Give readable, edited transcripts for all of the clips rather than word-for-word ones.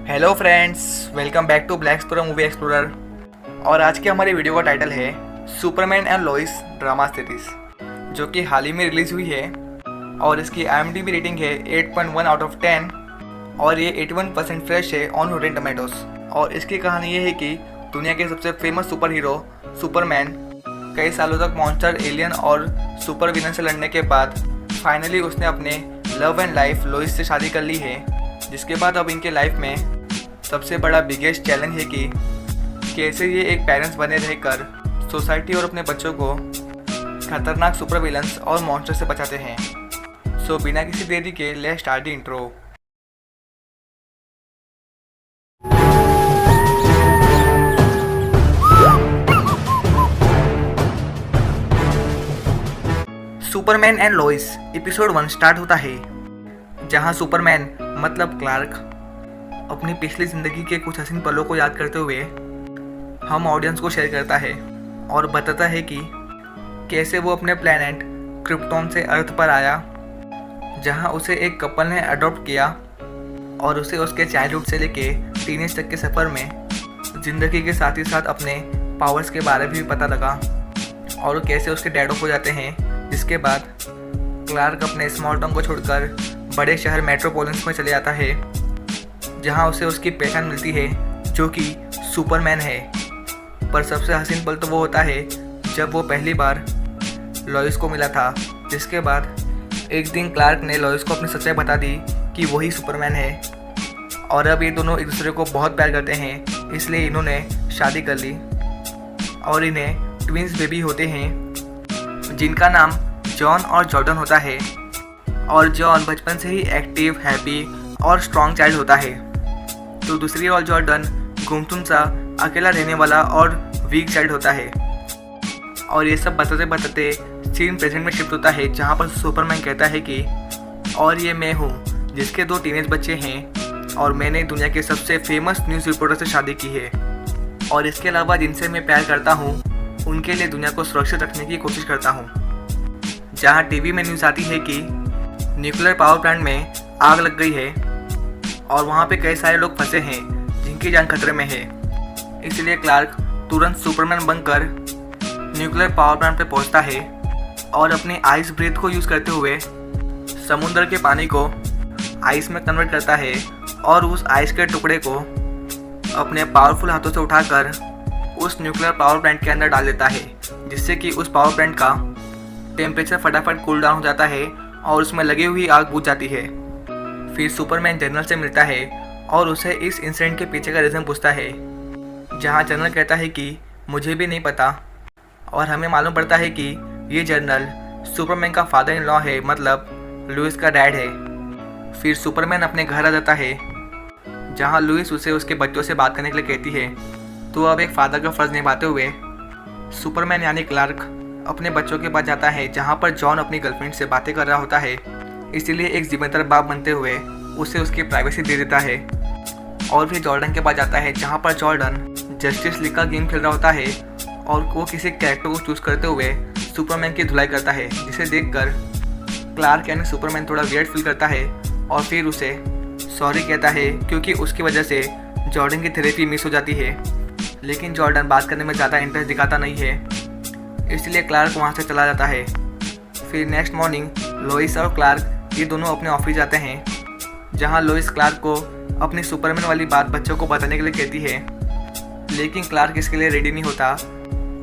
Hello friends, welcome back to black explorer movie explorer. और आज की हमारी वीडियो का टाइटल है Superman and Lois drama series, जो कि हाल ही में रिलीज़ हुई है और इसकी IMDb रेटिंग है 8.1 आउट ऑफ 10 और ये 81% फ्रेश है ऑन रॉटेन टोमेटोज। और इसकी कहानी ये है कि दुनिया के सबसे फेमस सुपर हीरो सुपरमैन कई सालों तक मॉन्स्टर, एलियन और सुपर विलन से लड़ने के बाद फाइनली उसने अपने लव एंड लाइफ लोइस से शादी कर ली है। जिसके बाद अब इनके लाइफ में सबसे बड़ा बिगेस्ट चैलेंज है कि कैसे ये एक पेरेंट्स बने रहकर सोसाइटी और अपने बच्चों को खतरनाक सुपर विलन्स और मॉन्स्टर से बचाते हैं। सो बिना किसी देरी के let's start the intro. Superman and Lois episode 1 start होता है, जहां सुपरमैन मतलब क्लार्क अपनी पिछली ज़िंदगी के कुछ हसीन पलों को याद करते हुए हम ऑडियंस को शेयर करता है और बताता है कि कैसे वो अपने प्लैनेट क्रिप्टॉन से अर्थ पर आया, जहां उसे एक कपल ने अडॉप्ट किया और उसे उसके चाइल्डहुड से लेके टीनेज तक के सफ़र में ज़िंदगी के साथ ही साथ अपने पावर्स के बारे में भी पता लगा और कैसे उसके डैड ऑफ हो जाते हैं। जिसके बाद क्लार्क अपने स्मॉल टाउन को छोड़कर बड़े शहर मेट्रोपोलिस में चले जाता है, जहां उसे उसकी पहचान मिलती है जो कि सुपरमैन है। पर सबसे हसीन पल तो वो होता है जब वो पहली बार लोइस को मिला था। जिसके बाद एक दिन क्लार्क ने लोइस को अपनी सच्चाई बता दी कि वही सुपरमैन है और अब ये दोनों एक दूसरे को बहुत प्यार करते हैं, इसलिए इन्होंने शादी कर ली और इन्हें ट्विंस बेबी होते हैं जिनका नाम जॉन और जॉर्डन होता है। और जॉन बचपन से ही एक्टिव, हैप्पी और स्ट्रॉन्ग चाइल्ड होता है, तो दूसरी ओर जॉर्डन गुमसुम सा, अकेला रहने वाला और वीक चाइल्ड होता है। और ये सब बताते बताते सीन प्रेजेंट में शिफ्ट होता है, जहाँ पर सुपरमैन कहता है कि और ये मैं हूँ जिसके 2 टीनेज बच्चे हैं और मैंने दुनिया के सबसे फेमस न्यूज़ रिपोर्टर से शादी की है और इसके अलावा जिनसे मैं प्यार करता हूँ उनके लिए दुनिया को सुरक्षित रखने की कोशिश करता हूँ। जहाँ टीवी में न्यूज़ आती है कि न्यूक्लियर पावर प्लांट में आग लग गई है और वहाँ पे कई सारे लोग फंसे हैं जिनकी जान खतरे में है, इसलिए क्लार्क तुरंत सुपरमैन बनकर न्यूक्लियर पावर प्लांट पे पहुँचता है और अपने आइस ब्रेथ को यूज़ करते हुए समुद्र के पानी को आइस में कन्वर्ट करता है और उस आइस के टुकड़े को अपने पावरफुल हाथों से उठाकर उस न्यूक्लियर पावर प्लांट के अंदर डाल देता है, जिससे कि उस पावर प्लांट का टेम्परेचर फटाफट कूल डाउन हो जाता है और उसमें लगी हुई आग बुझ जाती है। फिर सुपरमैन जनरल से मिलता है और उसे इस इंसिडेंट के पीछे का रीज़न पूछता है, जहां जनरल कहता है कि मुझे भी नहीं पता। और हमें मालूम पड़ता है कि ये जनरल सुपरमैन का फादर इन लॉ है, मतलब लुइस का डैड है। फिर सुपरमैन अपने घर आ जाता है, जहां लुइस उसे उसके बच्चों से बात करने के लिए कहती है। तो अब एक फादर का फ़र्ज़ निभाते हुए सुपरमैन यानी क्लार्क अपने बच्चों के पास जाता है, जहां पर जॉन अपनी गर्लफ्रेंड से बातें कर रहा होता है, इसीलिए एक जिम्मेदार बाप बनते हुए उसे उसकी प्राइवेसी दे देता है। और फिर जॉर्डन के पास जाता है, जहां पर जॉर्डन जस्टिस लीग का गेम खेल रहा होता है और वो किसी कैरेक्टर को चूज़ करते हुए सुपरमैन की धुलाई करता है, जिसे देखकर क्लार्क यानी सुपरमैन थोड़ा वियर्ड फील करता है और फिर उसे सॉरी कहता है, क्योंकि उसकी वजह से जॉर्डन की थेरेपी मिस हो जाती है। लेकिन जॉर्डन बात करने में ज़्यादा इंटरेस्ट दिखाता नहीं है, इसलिए क्लार्क वहाँ से चला जाता है। फिर नेक्स्ट मॉर्निंग लोइस और क्लार्क ये दोनों अपने ऑफिस जाते हैं, जहाँ लोइस क्लार्क को अपनी सुपरमैन वाली बात बच्चों को बताने के लिए कहती है, लेकिन क्लार्क इसके लिए रेडी नहीं होता।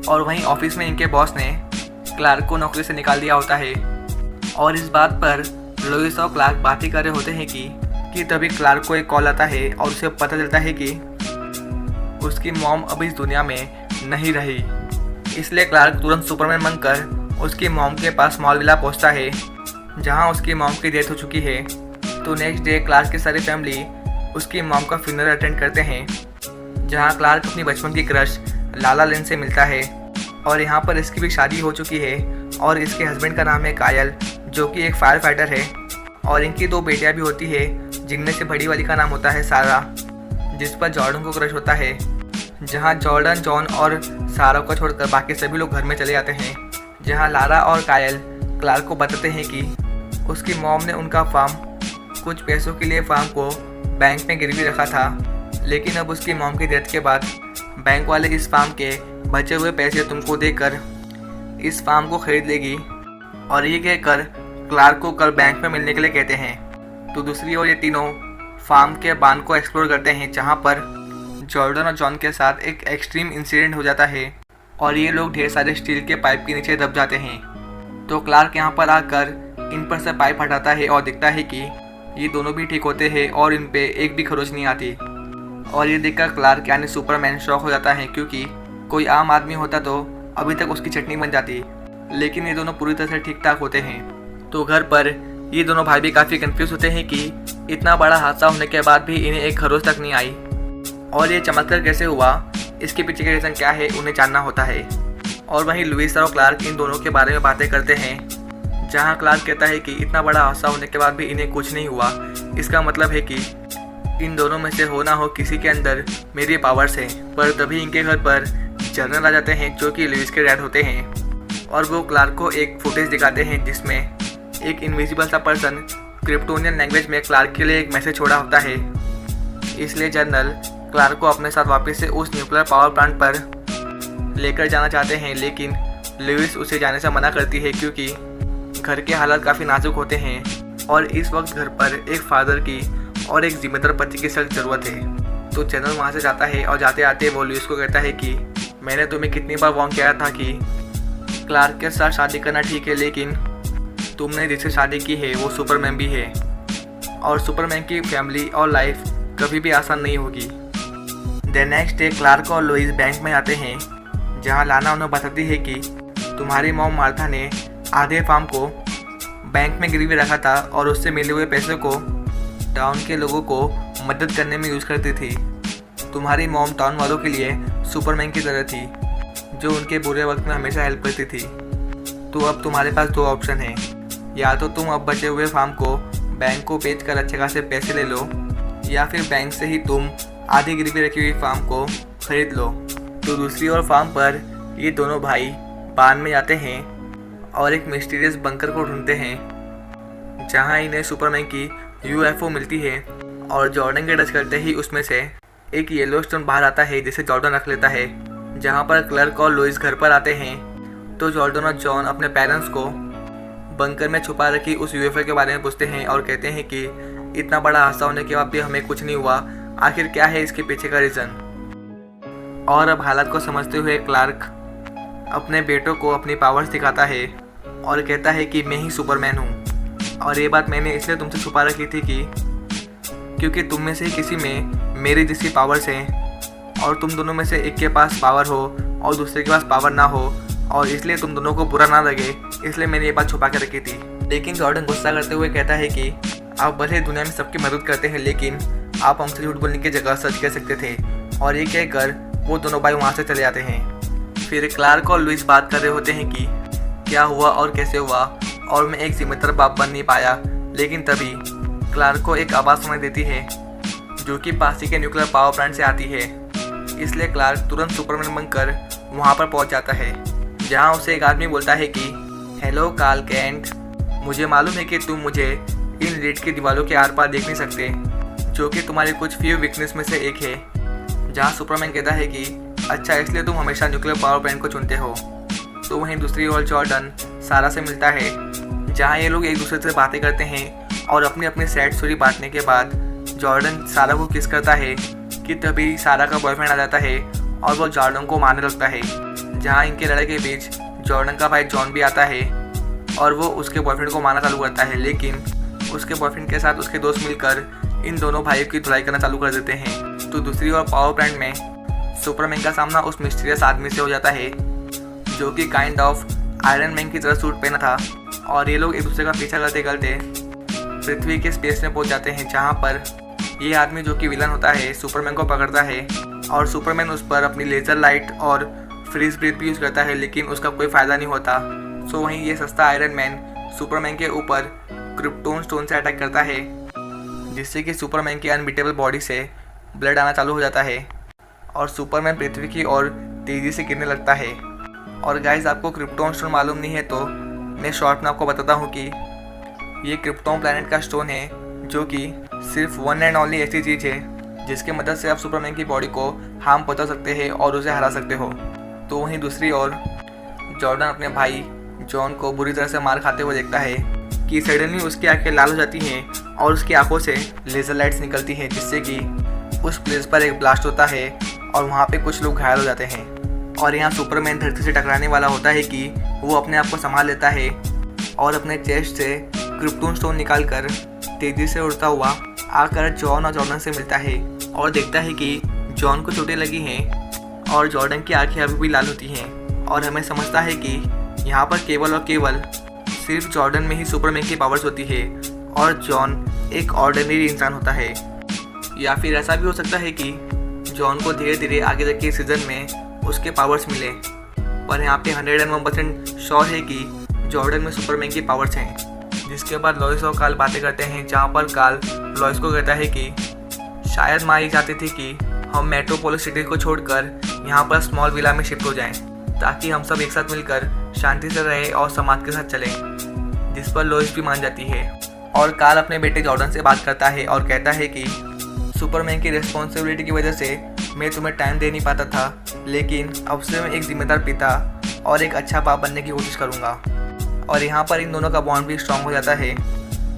और वहीं ऑफिस में इनके बॉस ने क्लार्क को नौकरी से निकाल दिया होता है और इस बात पर लोइस और क्लार्क बात ही कर रहे होते हैं कि तभी क्लार्क को एक कॉल आता है और उसे पता चलता है कि उसकी मॉम अब इस दुनिया में नहीं रही। इसलिए क्लार्क तुरंत सुपरमैन बनकर उसकी मॉम के पास स्मॉल विला पहुंचता है, जहां उसकी मॉम की डेथ हो चुकी है। तो नेक्स्ट डे क्लार्क की सारी फैमिली उसकी मॉम का फ्यूनरल अटेंड करते हैं, जहां क्लार्क अपनी बचपन की क्रश लाला लेन से मिलता है। और यहाँ पर इसकी भी शादी हो चुकी है और इसके हस्बैंड का नाम है कायल, जो कि एक फायर फाइटर है। और इनकी 2 बेटियाँ भी होती है, जिनमें से बड़ी वाली का नाम होता है सारा, जिस पर जॉर्डन को क्रश होता है। जहाँ जॉर्डन, जॉन और सारा को छोड़कर बाकी सभी लोग घर में चले जाते हैं, जहाँ लारा और कायल क्लार्क को बताते हैं कि उसकी मॉम ने उनका फार्म कुछ पैसों के लिए फार्म को बैंक में गिरवी रखा था लेकिन अब उसकी मॉम की डेथ के बाद बैंक वाले इस फार्म के बचे हुए पैसे तुमको देकर इस फार्म को खरीद लेगी और ये कहकर क्लार्क को कल बैंक में मिलने के लिए कहते हैं। तो दूसरी ओर ये तीनों फार्म के बांध को एक्सप्लोर करते हैं, जहाँ पर जॉर्डन और जॉन के साथ एक एक्सट्रीम इंसिडेंट हो जाता है और ये लोग ढेर सारे स्टील के पाइप के नीचे दब जाते हैं। तो क्लार्क यहाँ पर आकर इन पर से पाइप हटाता है और दिखता है कि ये दोनों भी ठीक होते हैं और इन पे एक भी खरोच नहीं आती। और ये देखकर क्लार्क यानी सुपरमैन शॉक हो जाता है, क्योंकि कोई आम आदमी होता तो अभी तक उसकी चटनी बन जाती, लेकिन ये दोनों पूरी तरह से ठीक ठाक होते हैं। तो घर पर ये दोनों भाई भी काफ़ी कंफ्यूज होते हैं कि इतना बड़ा हादसा होने के बाद भी इन्हें एक खरोच तक नहीं आई और ये चमत्कार कैसे हुआ, इसके पीछे का रीज़न क्या है उन्हें जानना होता है। और वहीं लुइस और क्लार्क इन दोनों के बारे में बातें करते हैं, जहां क्लार्क कहता है कि इतना बड़ा हादसा होने के बाद भी इन्हें कुछ नहीं हुआ, इसका मतलब है कि इन दोनों में से हो ना हो किसी के अंदर मेरी पावर्स हैं। पर तभी इनके घर पर जनरल आ जाते हैं जो कि लुइस के डैड होते हैं और वो क्लार्क को एक फुटेज दिखाते हैं जिसमें एक इनविजिबल सा पर्सन क्रिप्टोनियन लैंग्वेज में क्लार्क के लिए एक मैसेज छोड़ा होता है। इसलिए जनरल क्लार्क को अपने साथ वापस से उस न्यूक्लियर पावर प्लांट पर लेकर जाना चाहते हैं, लेकिन लुइस उसे जाने से मना करती है क्योंकि घर के हालात काफ़ी नाजुक होते हैं और इस वक्त घर पर एक फादर की और एक जिम्मेदार पति की सख्त ज़रूरत है। तो जनरल वहाँ से जाता है और जाते आते वो लुइस को कहता है कि मैंने तुम्हें कितनी बार वार्न किया था कि क्लार्क के साथ शादी करना ठीक है, लेकिन तुमने जिससे शादी की है वो सुपरमैन भी है और सुपरमैन की फैमिली और लाइफ कभी भी आसान नहीं होगी। द नेक्स्ट डे क्लार्क और लुइस बैंक में आते हैं, जहां लाना उन्हें बताती है कि तुम्हारी मॉम मार्था ने आधे फार्म को बैंक में गिरवी रखा था और उससे मिले हुए पैसे को टाउन के लोगों को मदद करने में यूज़ करती थी। तुम्हारी मॉम टाउन वालों के लिए सुपरमैन की तरह थी जो उनके बुरे वक्त में हमेशा हेल्प करती थी। तो अब तुम्हारे पास दो ऑप्शन हैं, या तो तुम अब बचे हुए फार्म को बैंक को बेचकर अच्छे खासे पैसे ले लो, या फिर बैंक से ही तुम आधी गिरवी रखी हुई फार्म को खरीद लो। तो दूसरी ओर फार्म पर ये दोनों भाई बांध में जाते हैं और एक मिस्टीरियस बंकर को ढूंढते हैं, जहां इन्हें सुपरमैन की यूएफओ मिलती है और जॉर्डन के टच करते ही उसमें से एक येलो स्टोन बाहर आता है जिसे जॉर्डन रख लेता है। जहां पर क्लर्क और लुइस घर पर आते हैं तो जॉर्डन और जॉन अपने पेरेंट्स को बंकर में छुपा रखी उस यूएफओ के बारे में पूछते हैं और कहते हैं कि इतना बड़ा हादसा होने के बाद भी हमें कुछ नहीं हुआ, आखिर क्या है इसके पीछे का रीज़न। और अब हालात को समझते हुए क्लार्क अपने बेटों को अपनी पावर्स दिखाता है और कहता है कि मैं ही सुपरमैन हूँ और ये बात मैंने इसलिए तुमसे छुपा रखी थी क्योंकि तुम में से किसी में मेरी जैसी पावर्स हैं और तुम दोनों में से एक के पास पावर हो और दूसरे के पास पावर ना हो, और इसलिए तुम दोनों को बुरा ना लगे, इसलिए मैंने ये बात छुपा के रखी थी। लेकिन जॉर्डन गुस्सा करते हुए कहता है कि आप भले दुनिया में सबकी मदद करते हैं, लेकिन आप हमसे झूठ बोलने की जगह सच कह सकते थे। और ये कहकर वो दोनों भाई वहाँ से चले जाते हैं। फिर क्लार्क और लुइस बात कर रहे होते हैं कि क्या हुआ और कैसे हुआ, और मैं एक जिम्मेदार बाप बन नहीं पाया। लेकिन तभी क्लार्क को एक आवाज़ सुनाई देती है जो कि पास ही के न्यूक्लियर पावर प्लांट से आती है। इसलिए क्लार्क तुरंत सुपरमैन बनकर वहाँ पर पहुँच जाता है, जहाँ उसे एक आदमी बोलता है कि हेलो कार्ल केंट, मुझे मालूम है कि तुम मुझे इन रेड की दीवारों के आर पार देख नहीं सकते, जो कि तुम्हारी कुछ फ्यू वीकनेस में से एक है। जहाँ सुपरमैन कहता है कि अच्छा, इसलिए तुम हमेशा न्यूक्लियर पावर प्लांट को चुनते हो। तो वहीं दूसरी ओर जॉर्डन सारा से मिलता है, जहाँ ये लोग एक दूसरे से बातें करते हैं और अपनी अपनी सैड स्टोरी बांटने के बाद जॉर्डन सारा को किस करता है कि तभी सारा का बॉयफ्रेंड आ जाता है और वो जॉर्डन को मारने लगता है। जहाँ इनके लड़ाई के बीच जॉर्डन का भाई जॉन भी आता है और वो उसके बॉयफ्रेंड को मारना चालू करता है, लेकिन उसके बॉयफ्रेंड के साथ उसके दोस्त मिलकर इन दोनों भाइयों की धुलाई करना चालू कर देते हैं। तो दूसरी ओर पावर प्लांट में सुपरमैन का सामना उस मिस्टीरियस आदमी से हो जाता है जो कि काइंड ऑफ आयरन मैन की तरह सूट पहना था, और ये लोग एक दूसरे का पीछा करते करते पृथ्वी के स्पेस में पहुंच जाते हैं, जहां पर ये आदमी जो कि विलन होता है सुपरमैन को पकड़ता है और सुपरमैन उस पर अपनी लेज़र लाइट और फ्रीज ब्रीथ भी यूज़ करता है, लेकिन उसका कोई फ़ायदा नहीं होता। सो वहीं ये सस्ता आयरन मैन सुपरमैन के ऊपर क्रिप्टोन स्टोन से अटैक करता है, जिससे कि सुपरमैन की अनबीटेबल बॉडी से ब्लड आना चालू हो जाता है और सुपरमैन पृथ्वी की ओर तेज़ी से गिरने लगता है। और गाइस, आपको क्रिप्टोन स्टोन मालूम नहीं है तो मैं शॉर्ट में आपको बताता हूँ कि ये क्रिप्टोन प्लैनेट का स्टोन है, जो कि सिर्फ वन एंड ओनली ऐसी चीज़ है जिसके मदद से आप सुपरमैन की बॉडी को हार्म पहुंचा सकते हैं और उसे हरा सकते हो। तो वहीं दूसरी ओर जॉर्डन अपने भाई जॉन को बुरी तरह से मार खाते हुए देखता है कि सडनली उसकी आंखें लाल हो जाती हैं और उसकी आंखों से लेज़र लाइट्स निकलती हैं, जिससे कि उस प्लेस पर एक ब्लास्ट होता है और वहाँ पे कुछ लोग घायल हो जाते हैं। और यहाँ सुपरमैन धरती से टकराने वाला होता है कि वो अपने आप को संभाल लेता है और अपने चेस्ट से क्रिप्टोन स्टोन निकालकर तेज़ी से उड़ता हुआ आकर जॉन और जॉर्डन से मिलता है और देखता है कि जॉन को चोटें लगी हैं और जॉर्डन की आंखें अभी भी लाल होती हैं और हमें समझता है कि यहाँ पर केवल और केवल सिर्फ जॉर्डन में ही सुपरमैन की पावर्स होती है और जॉन एक ऑर्डिनरी इंसान होता है। या फिर ऐसा भी हो सकता है कि जॉन को धीरे धीरे आगे तक के सीज़न में उसके पावर्स मिले, पर यहाँ पे 101% श्योर है कि जॉर्डन में सुपरमैन की पावर्स हैं। जिसके बाद लॉइस और कार्ल बातें करते हैं, जहाँ पर कार्ल लॉइस को कहता है कि शायद माँ ये चाहती थी कि हम मेट्रोपोलिस सिटी को छोड़कर यहाँ पर स्मॉल विला में शिफ्ट हो जाएं, ताकि हम सब एक साथ मिलकर शांति से रहे और समाज के साथ चलें। जिस पर लॉइस भी मान जाती है और कार्ल अपने बेटे जॉर्डन से बात करता है और कहता है कि सुपरमैन की रिस्पॉन्सिबिलिटी की वजह से मैं तुम्हें टाइम दे नहीं पाता था, लेकिन अब से मैं एक जिम्मेदार पिता और एक अच्छा बाप बनने की कोशिश करूँगा। और यहाँ पर इन दोनों का बॉन्ड भी स्ट्रॉन्ग हो जाता है।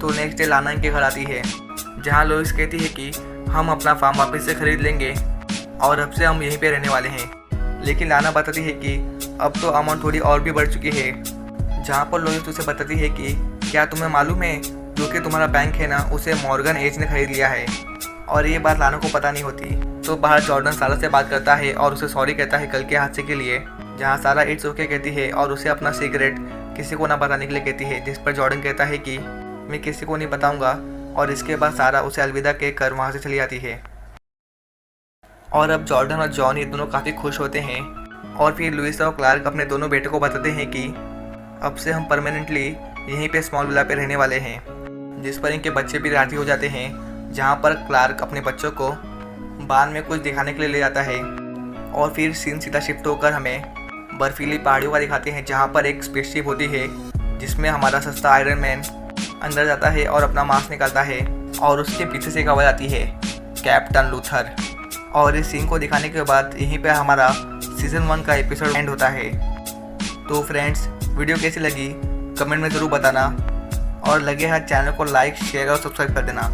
तो नेक्स्ट डे लाना इनके घर आती है, जहाँ लॉइस कहती है कि हम अपना फार्म वापस से खरीद लेंगे और अब से हम यहीं पे रहने वाले हैं। लेकिन लाना बताती है कि अब तो अमाउंट थोड़ी और भी बढ़ चुकी है, जहाँ पर लॉइस उसे बताती है कि क्या तुम्हें मालूम है जो कि तुम्हारा बैंक है ना, उसे मॉर्गन एज ने खरीद लिया है। और ये बात लाना को पता नहीं होती। तो बाहर जॉर्डन सारा से बात करता है और उसे सॉरी कहता है कल के हादसे के लिए, जहाँ सारा इट्स ओके कहती है और उसे अपना सीक्रेट किसी को ना बताने के लिए कहती है। जिस पर जॉर्डन कहता है कि मैं किसी को नहीं बताऊंगा, और इसके बाद सारा उसे अलविदा कहकर वहाँ से चली जाती है। और अब जॉर्डन और जॉन ये दोनों काफ़ी खुश होते हैं और फिर लुइस और क्लार्क अपने दोनों बेटों को बताते हैं कि अब से हम परमानेंटली यहीं पे स्मॉल विला पे रहने वाले हैं। जिस पर इनके बच्चे भी राजी हो जाते हैं, जहाँ पर क्लार्क अपने बच्चों को बांध में कुछ दिखाने के लिए ले जाता है। और फिर सीन सीधा शिफ्ट होकर हमें बर्फीली पहाड़ियों का दिखाते हैं, जहाँ पर एक स्पेसशिप होती है जिसमें हमारा सस्ता आयरन मैन अंदर जाता है और अपना मास्क निकालता है और उसके पीछे से एक आवाज़ आती है कैप्टन लूथर। और इस सीन को दिखाने के बाद यहीं पे हमारा सीज़न 1 का एपिसोड एंड होता है। तो फ्रेंड्स, वीडियो कैसी लगी कमेंट में ज़रूर बताना और लगे हाथ चैनल को लाइक शेयर और सब्सक्राइब कर देना।